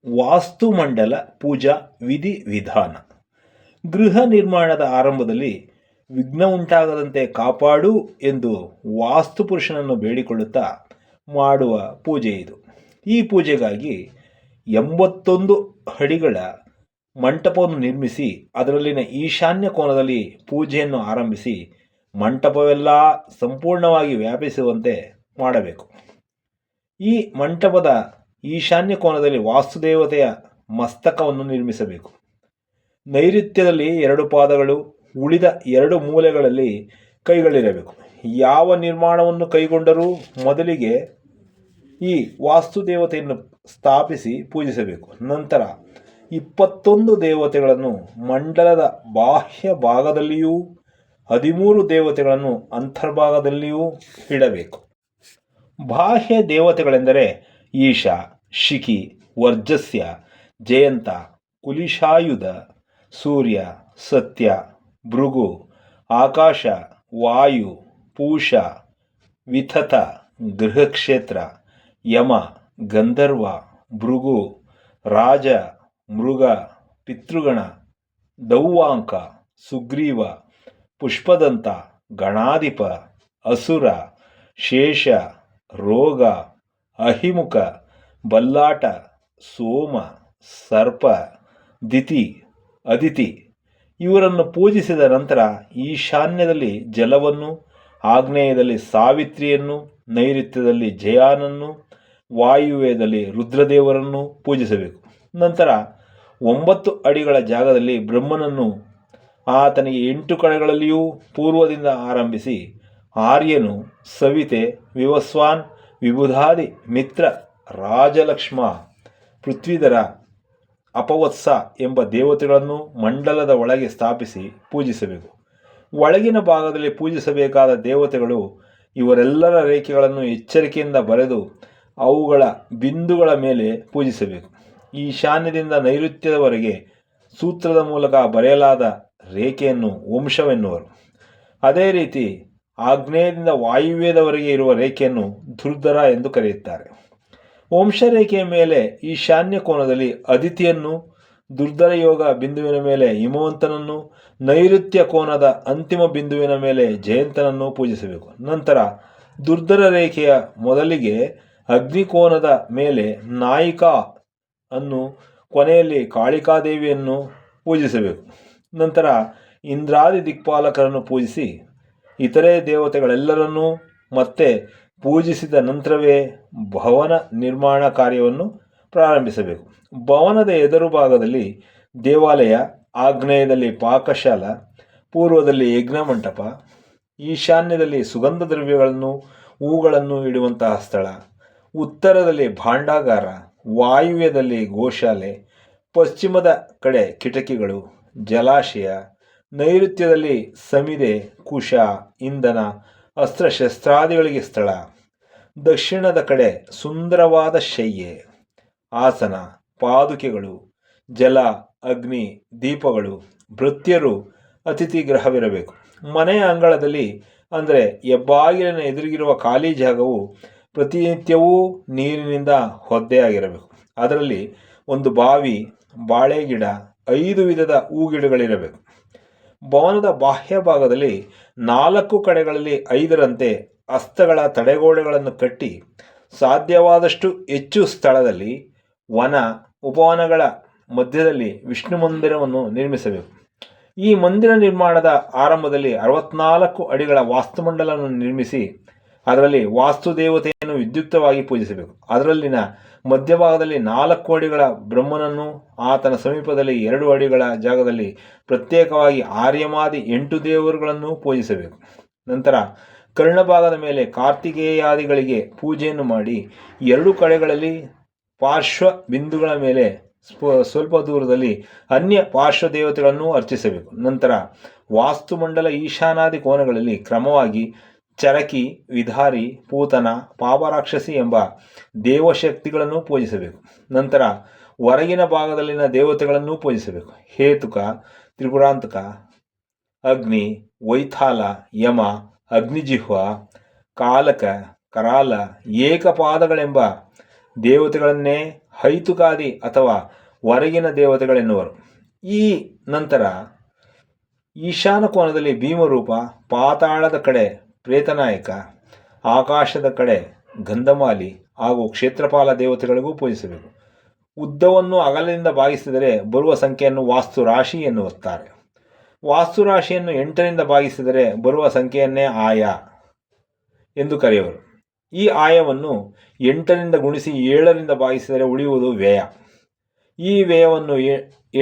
ವಾಸ್ತುಮಂಡಲ ಪೂಜಾ ವಿಧಿ ವಿಧಾನ. ಗೃಹ ನಿರ್ಮಾಣದ ಆರಂಭದಲ್ಲಿ ವಿಘ್ನ ಉಂಟಾಗದಂತೆ ಕಾಪಾಡು ಎಂದು ವಾಸ್ತುಪುರುಷನನ್ನು ಬೇಡಿಕೊಳ್ಳುತ್ತಾ ಮಾಡುವ ಪೂಜೆ ಇದು. ಈ ಪೂಜೆಗಾಗಿ 81 ಅಡಿಗಳ ಮಂಟಪವನ್ನು ನಿರ್ಮಿಸಿ ಅದರಲ್ಲಿನ ಈಶಾನ್ಯ ಕೋನದಲ್ಲಿ ಪೂಜೆಯನ್ನು ಆರಂಭಿಸಿ ಮಂಟಪವೆಲ್ಲ ಸಂಪೂರ್ಣವಾಗಿ ವ್ಯಾಪಿಸುವಂತೆ ಮಾಡಬೇಕು. ಈ ಮಂಟಪದ ಈಶಾನ್ಯ ಕೋನದಲ್ಲಿ ವಾಸ್ತುದೇವತೆಯ ಮಸ್ತಕವನ್ನು ನಿರ್ಮಿಸಬೇಕು. ನೈಋತ್ಯದಲ್ಲಿ 2 ಪಾದಗಳು, ಉಳಿದ 2 ಮೂಲೆಗಳಲ್ಲಿ ಕೈಗಳಿರಬೇಕು. ಯಾವ ನಿರ್ಮಾಣವನ್ನು ಕೈಗೊಂಡರೂ ಮೊದಲಿಗೆ ಈ ವಾಸ್ತುದೇವತೆಯನ್ನು ಸ್ಥಾಪಿಸಿ ಪೂಜಿಸಬೇಕು. ನಂತರ 21 ದೇವತೆಗಳನ್ನು ಮಂಡಲದ ಬಾಹ್ಯ ಭಾಗದಲ್ಲಿಯೂ 13 ದೇವತೆಗಳನ್ನು ಅಂತರ್ಭಾಗದಲ್ಲಿಯೂ ಇಡಬೇಕು. ಬಾಹ್ಯ ದೇವತೆಗಳೆಂದರೆ ಈಶ, ಶಿಖಿ, ವರ್ಜಸ್ಯ, ಜಯಂತ, ಕುಲಿಶಾಯುಧ, ಸೂರ್ಯ, ಸತ್ಯ, ಭೃಗು, ಆಕಾಶ, ವಾಯು, ಪೂಷ, ವಿಥತ, ಗೃಹಕ್ಷೇತ್ರ, ಯಮ, ಗಂಧರ್ವ, ಭೃಗು, ರಾಜ, ಮೃಗ, ಪಿತೃಗಣ, ದೌವಾಂಕ, ಸುಗ್ರೀವ, ಪುಷ್ಪದಂತ, ಗಣಾಧಿಪ, ಅಸುರ, ಶೇಷ, ರೋಗ, ಅಹಿಮುಖ, ಬಲ್ಲಾಟ, ಸೋಮ, ಸರ್ಪ, ದಿತಿ, ಅದಿತಿ ಇವರನ್ನು ಪೂಜಿಸಿದ ನಂತರ ಈಶಾನ್ಯದಲ್ಲಿ ಜಲವನ್ನು, ಆಗ್ನೇಯದಲ್ಲಿ ಸಾವಿತ್ರಿಯನ್ನು, ನೈಋತ್ಯದಲ್ಲಿ ಜಯಾನನ್ನು, ವಾಯುವ್ಯದಲ್ಲಿ ರುದ್ರದೇವರನ್ನು ಪೂಜಿಸಬೇಕು. ನಂತರ 9 ಅಡಿಗಳ ಜಾಗದಲ್ಲಿ ಬ್ರಹ್ಮನನ್ನು, ಆತನಿಗೆ 8 ಕಡೆಗಳಲ್ಲಿಯೂ ಪೂರ್ವದಿಂದ ಆರಂಭಿಸಿ ಆರ್ಯನು, ಸವಿತೆ, ವಿವಸ್ವಾನ್, ವಿಬುಧಾದಿ, ಮಿತ್ರ, ರಾಜಲಕ್ಷ್ಮ, ಪೃಥ್ವಿಧರ, ಅಪವತ್ಸ ಎಂಬ ದೇವತೆಗಳನ್ನು ಮಂಡಲದ ಒಳಗೆ ಸ್ಥಾಪಿಸಿ ಪೂಜಿಸಬೇಕು. ಒಳಗಿನ ಭಾಗದಲ್ಲಿ ಪೂಜಿಸಬೇಕಾದ ದೇವತೆಗಳು ಇವರೆಲ್ಲರ ರೇಖೆಗಳನ್ನು ಎಚ್ಚರಿಕೆಯಿಂದ ಬರೆದು ಅವುಗಳ ಬಿಂದುಗಳ ಮೇಲೆ ಪೂಜಿಸಬೇಕು. ಈಶಾನ್ಯದಿಂದ ನೈಋತ್ಯದವರೆಗೆ ಸೂತ್ರದ ಮೂಲಕ ಬರೆಯಲಾದ ರೇಖೆಯನ್ನು ವಂಶವೆನ್ನುವರು. ಅದೇ ರೀತಿ ಆಗ್ನೇಯದಿಂದ ವಾಯುವ್ಯದವರೆಗೆ ಇರುವ ರೇಖೆಯನ್ನು ಧುರ್ಧರ ಎಂದು ಕರೆಯುತ್ತಾರೆ. ವಂಶರೇಖೆಯ ಮೇಲೆ ಈಶಾನ್ಯ ಕೋನದಲ್ಲಿ ಅದಿತಿಯನ್ನು, ದುರ್ಧರ ಯೋಗ ಬಿಂದುವಿನ ಮೇಲೆ ಹಿಮವಂತನನ್ನು, ನೈಋತ್ಯ ಕೋನದ ಅಂತಿಮ ಬಿಂದುವಿನ ಮೇಲೆ ಜಯಂತನನ್ನು ಪೂಜಿಸಬೇಕು. ನಂತರ ದುರ್ಧರ ರೇಖೆಯ ಮೊದಲಿಗೆ ಅಗ್ನಿಕೋನದ ಮೇಲೆ ನಾಯಿಕಾ ಅನ್ನು, ಕೊನೆಯಲ್ಲಿ ಕಾಳಿಕಾದೇವಿಯನ್ನು ಪೂಜಿಸಬೇಕು. ನಂತರ ಇಂದ್ರಾದಿ ದಿಕ್ಪಾಲಕರನ್ನು ಪೂಜಿಸಿ ಇತರೆ ದೇವತೆಗಳೆಲ್ಲರನ್ನೂ ಮತ್ತೆ ಪೂಜಿಸಿದ ನಂತರವೇ ಭವನ ನಿರ್ಮಾಣ ಕಾರ್ಯವನ್ನು ಪ್ರಾರಂಭಿಸಬೇಕು. ಭವನದ ಎದುರು ಭಾಗದಲ್ಲಿ ದೇವಾಲಯ, ಆಗ್ನೇಯದಲ್ಲಿ ಪಾಕಶಾಲ, ಪೂರ್ವದಲ್ಲಿ ಯಜ್ಞ ಮಂಟಪ, ಈಶಾನ್ಯದಲ್ಲಿ ಸುಗಂಧ ದ್ರವ್ಯಗಳನ್ನು, ಹೂಗಳನ್ನು ಇಡುವಂತಹ ಸ್ಥಳ, ಉತ್ತರದಲ್ಲಿ ಭಾಂಡಾಗಾರ, ವಾಯುವ್ಯದಲ್ಲಿ ಗೋಶಾಲೆ, ಪಶ್ಚಿಮದ ಕಡೆ ಕಿಟಕಿಗಳು, ಜಲಾಶಯ, ನೈಋತ್ಯದಲ್ಲಿ ಸಮಿದೆ, ಕುಶ, ಇಂಧನ, ಅಸ್ತ್ರಶಸ್ತ್ರಾದಿಗಳಿಗೆ ಸ್ಥಳ, ದಕ್ಷಿಣದ ಕಡೆ ಸುಂದರವಾದ ಶಯ್ಯೆ, ಆಸನ, ಪಾದುಕೆಗಳು, ಜಲ, ಅಗ್ನಿ, ದೀಪಗಳು, ಭೃತ್ಯರು, ಅತಿಥಿ ಗೃಹವಿರಬೇಕು. ಮನೆಯ ಅಂಗಳದಲ್ಲಿ ಅಂದರೆ ಹೆಬ್ಬಾಗಿಲಿನ ಎದುರಿಗಿರುವ ಖಾಲಿ ಜಾಗವು ಪ್ರತಿನಿತ್ಯವೂ ನೀರಿನಿಂದ ಒದ್ದೆಯಾಗಿರಬೇಕು. ಅದರಲ್ಲಿ ಒಂದು ಬಾವಿ, ಬಾಳೆಗಿಡ, 5 ವಿಧದ ಹೂಗಿಡಗಳಿರಬೇಕು. ಭವನದ ಬಾಹ್ಯ ಭಾಗದಲ್ಲಿ 4 ಕಡೆಗಳಲ್ಲಿ 5ರಂತೆ ಹಸ್ತಗಳ ತಡೆಗೋಡೆಗಳನ್ನು ಕಟ್ಟಿ ಸಾಧ್ಯವಾದಷ್ಟು ಹೆಚ್ಚು ಸ್ಥಳದಲ್ಲಿ ವನ, ಉಪವನಗಳ ಮಧ್ಯದಲ್ಲಿ ವಿಷ್ಣು ಮಂದಿರವನ್ನು ನಿರ್ಮಿಸಬೇಕು. ಈ ಮಂದಿರ ನಿರ್ಮಾಣದ ಆರಂಭದಲ್ಲಿ 64 ಅಡಿಗಳ ವಾಸ್ತುಮಂಡಲವನ್ನು ನಿರ್ಮಿಸಿ ಅದರಲ್ಲಿ ವಾಸ್ತುದೇವತೆಯನ್ನು ವಿದ್ಯುಕ್ತವಾಗಿ ಪೂಜಿಸಬೇಕು. ಅದರಲ್ಲಿನ ಮಧ್ಯಭಾಗದಲ್ಲಿ 4 ಅಡಿಗಳ ಬ್ರಹ್ಮನನ್ನು, ಆತನ ಸಮೀಪದಲ್ಲಿ 2 ಅಡಿಗಳ ಜಾಗದಲ್ಲಿ ಪ್ರತ್ಯೇಕವಾಗಿ ಆರ್ಯಮಾದಿ 8 ದೇವರುಗಳನ್ನು ಪೂಜಿಸಬೇಕು. ನಂತರ ಕರ್ಣಭಾಗದ ಮೇಲೆ ಕಾರ್ತಿಕೇಯಾದಿಗಳಿಗೆ ಪೂಜೆಯನ್ನು ಮಾಡಿ 2 ಕಡೆಗಳಲ್ಲಿ ಪಾರ್ಶ್ವ ಬಿಂದುಗಳ ಮೇಲೆ ಸ್ವಲ್ಪ ದೂರದಲ್ಲಿ ಅನ್ಯ ಪಾರ್ಶ್ವ ದೇವತೆಗಳನ್ನು ಅರ್ಚಿಸಬೇಕು. ನಂತರ ವಾಸ್ತುಮಂಡಲ ಈಶಾನಾದಿ ಕೋನಗಳಲ್ಲಿ ಕ್ರಮವಾಗಿ ಚರಕಿ, ವಿಧಾರಿ, ಪೂತನ, ಪಾಪರಾಕ್ಷಸಿ ಎಂಬ ದೇವಶಕ್ತಿಗಳನ್ನು ಪೂಜಿಸಬೇಕು. ನಂತರ ಹೊರಗಿನ ಭಾಗದಲ್ಲಿನ ದೇವತೆಗಳನ್ನು ಪೂಜಿಸಬೇಕು. ಹೇತುಕ, ತ್ರಿಪುರಾಂತಕ, ಅಗ್ನಿ, ವೈತಾಲ, ಯಮ, ಅಗ್ನಿಜಿಹ್ವ, ಕಾಲಕ, ಕರಾಲ, ಏಕಪಾದಗಳೆಂಬ ದೇವತೆಗಳನ್ನೇ ಹೈತುಕಾದಿ ಅಥವಾ ಹೊರಗಿನ ದೇವತೆಗಳೆನ್ನುವರು. ಈ ನಂತರ ಈಶಾನ ಕೋನದಲ್ಲಿ ಭೀಮರೂಪ, ಪಾತಾಳದ ಕಡೆ ಪ್ರೇತನಾಯಕ, ಆಕಾಶದ ಕಡೆ ಗಂಧಮಾಲಿ ಹಾಗೂ ಕ್ಷೇತ್ರಪಾಲ ದೇವತೆಗಳಿಗೂ ಪೂಜಿಸಬೇಕು. ಉದ್ದವನ್ನು ಅಗಲದಿಂದ ಭಾಗಿಸಿದರೆ ಬರುವ ಸಂಖ್ಯೆಯನ್ನು ವಾಸ್ತು ರಾಶಿ ಎನ್ನುತ್ತಾರೆ. ವಾಸ್ತು ರಾಶಿಯನ್ನು 8ರಿಂದ ಭಾಗಿಸಿದರೆ ಬರುವ ಸಂಖ್ಯೆಯನ್ನೇ ಆಯ ಎಂದು ಕರೆಯುವರು. ಈ ಆಯವನ್ನು 8ರಿಂದ ಗುಣಿಸಿ 7ರಿಂದ ಭಾಗಿಸಿದರೆ ಉಳಿಯುವುದು ವ್ಯಯ. ಈ ವ್ಯಯವನ್ನು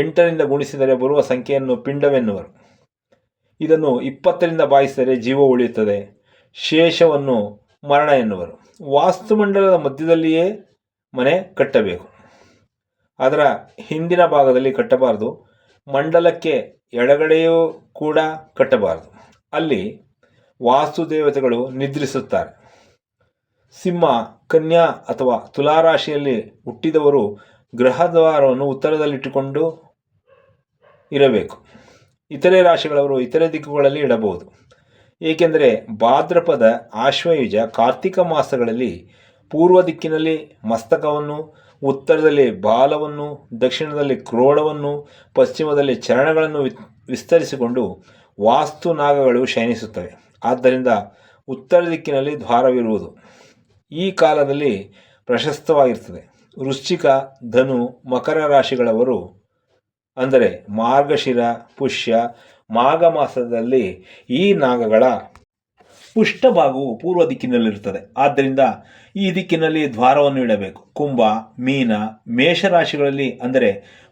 8ರಿಂದ ಗುಣಿಸಿದರೆ ಬರುವ ಸಂಖ್ಯೆಯನ್ನು ಪಿಂಡವೆನ್ನುವರು. ಇದನ್ನು 20ರಿಂದ ಭಾಗಿಸಿದರೆ ಜೀವ ಉಳಿಯುತ್ತದೆ. ಶೇಷವನ್ನು ಮರಣ ಎನ್ನುವರು. ವಾಸ್ತುಮಂಡಲದ ಮಧ್ಯದಲ್ಲಿಯೇ ಮನೆ ಕಟ್ಟಬೇಕು. ಅದರ ಹಿಂದಿನ ಭಾಗದಲ್ಲಿ ಕಟ್ಟಬಾರದು. ಮಂಡಲಕ್ಕೆ ಎಡಗಡೆಯೂ ಕೂಡ ಕಟ್ಟಬಾರದು. ಅಲ್ಲಿ ವಾಸ್ತು ದೇವತೆಗಳು ನಿದ್ರಿಸುತ್ತಾರೆ. ಸಿಂಹ, ಕನ್ಯಾ ಅಥವಾ ತುಲಾರಾಶಿಯಲ್ಲಿ ಹುಟ್ಟಿದವರು ಗೃಹದ್ವಾರವನ್ನು ಉತ್ತರದಲ್ಲಿಟ್ಟುಕೊಂಡು ಇರಬೇಕು. ಇತರೆ ರಾಶಿಗಳವರು ಇತರೆ ದಿಕ್ಕುಗಳಲ್ಲಿ ಇಡಬಹುದು. ಏಕೆಂದರೆ ಭಾದ್ರಪದ, ಆಶ್ವಯುಜ, ಕಾರ್ತಿಕ ಮಾಸಗಳಲ್ಲಿ ಪೂರ್ವ ದಿಕ್ಕಿನಲ್ಲಿ ಮಸ್ತಕವನ್ನು, ಉತ್ತರದಲ್ಲಿ ಬಾಲವನ್ನು, ದಕ್ಷಿಣದಲ್ಲಿ ಕ್ರೋಡವನ್ನು, ಪಶ್ಚಿಮದಲ್ಲಿ ಚರಣಗಳನ್ನು ವಿಸ್ತರಿಸಿಕೊಂಡು ವಾಸ್ತು ನಾಗಗಳು ಶಯನಿಸುತ್ತವೆ. ಆದ್ದರಿಂದ ಉತ್ತರ ದಿಕ್ಕಿನಲ್ಲಿ ದ್ವಾರವಿರುವುದು ಈ ಕಾಲದಲ್ಲಿ ಪ್ರಶಸ್ತವಾಗಿರ್ತದೆ. ವೃಶ್ಚಿಕ, ಧನು, ಮಕರ ರಾಶಿಗಳವರು ಅಂದರೆ ಮಾರ್ಗಶಿರ, ಪುಷ್ಯ, ಮಾಘ ಮಾಸದಲ್ಲಿ ಈ ನಾಗಗಳ ಪುಷ್ಟಭಾಗವು ಪೂರ್ವ ದಿಕ್ಕಿನಲ್ಲಿರುತ್ತದೆ. ಆದ್ದರಿಂದ ಈ ದಿಕ್ಕಿನಲ್ಲಿ ದ್ವಾರವನ್ನು ಇಡಬೇಕು. ಕುಂಭ, ಮೀನ, ಮೇಷರಾಶಿಗಳಲ್ಲಿ ಅಂದರೆ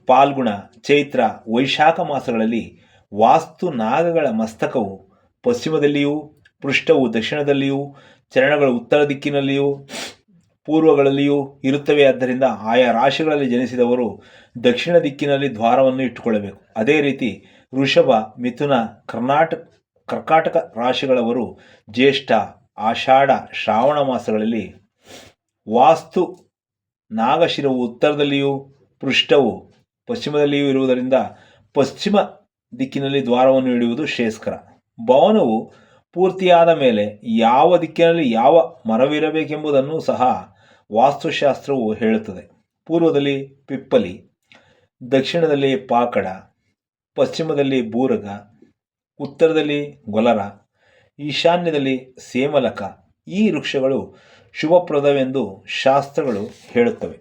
ಪಾಲ್ಗುಣ, ಚೈತ್ರ, ವೈಶಾಖ ಮಾಸಗಳಲ್ಲಿ ವಾಸ್ತು ನಾಗಗಳ ಮಸ್ತಕವು ಪಶ್ಚಿಮದಲ್ಲಿಯೂ, ಪೃಷ್ಠವು ದಕ್ಷಿಣದಲ್ಲಿಯೂ, ಚರಣಗಳು ಉತ್ತರ ದಿಕ್ಕಿನಲ್ಲಿಯೂ ಪೂರ್ವಗಳಲ್ಲಿಯೂ ಇರುತ್ತವೆ. ಆದ್ದರಿಂದ ಆಯಾ ರಾಶಿಗಳಲ್ಲಿ ಜನಿಸಿದವರು ದಕ್ಷಿಣ ದಿಕ್ಕಿನಲ್ಲಿ ದ್ವಾರವನ್ನು ಇಟ್ಟುಕೊಳ್ಳಬೇಕು. ಅದೇ ರೀತಿ ವೃಷಭ, ಮಿಥುನ, ಕರ್ಕಾಟಕ ರಾಶಿಗಳವರು ಜ್ಯೇಷ್ಠ, ಆಷಾಢ, ಶ್ರಾವಣ ಮಾಸಗಳಲ್ಲಿ ವಾಸ್ತು ನಾಗಶಿರವು ಉತ್ತರದಲ್ಲಿಯೂ ಪೃಷ್ಠವು ಪಶ್ಚಿಮದಲ್ಲಿಯೂ ಇರುವುದರಿಂದ ಪಶ್ಚಿಮ ದಿಕ್ಕಿನಲ್ಲಿ ದ್ವಾರವನ್ನು ಇಡುವುದು ಶ್ರೇಯಸ್ಕರ. ಭವನವು ಪೂರ್ತಿಯಾದ ಮೇಲೆ ಯಾವ ದಿಕ್ಕಿನಲ್ಲಿ ಯಾವ ಮರವಿರಬೇಕೆಂಬುದನ್ನು ಸಹ ವಾಸ್ತುಶಾಸ್ತ್ರವು ಹೇಳುತ್ತದೆ. ಪೂರ್ವದಲ್ಲಿ ಪಿಪ್ಪಲಿ, ದಕ್ಷಿಣದಲ್ಲಿ ಪಾಕಡ, ಪಶ್ಚಿಮದಲ್ಲಿ ಬೂರಗ, ಉತ್ತರದಲ್ಲಿ ಗೊಲರ, ಈಶಾನ್ಯದಲ್ಲಿ ಸೇಮಲಕ ಈ ವೃಕ್ಷಗಳು ಶುಭಪ್ರದವೆಂದು ಶಾಸ್ತ್ರಗಳು ಹೇಳುತ್ತವೆ.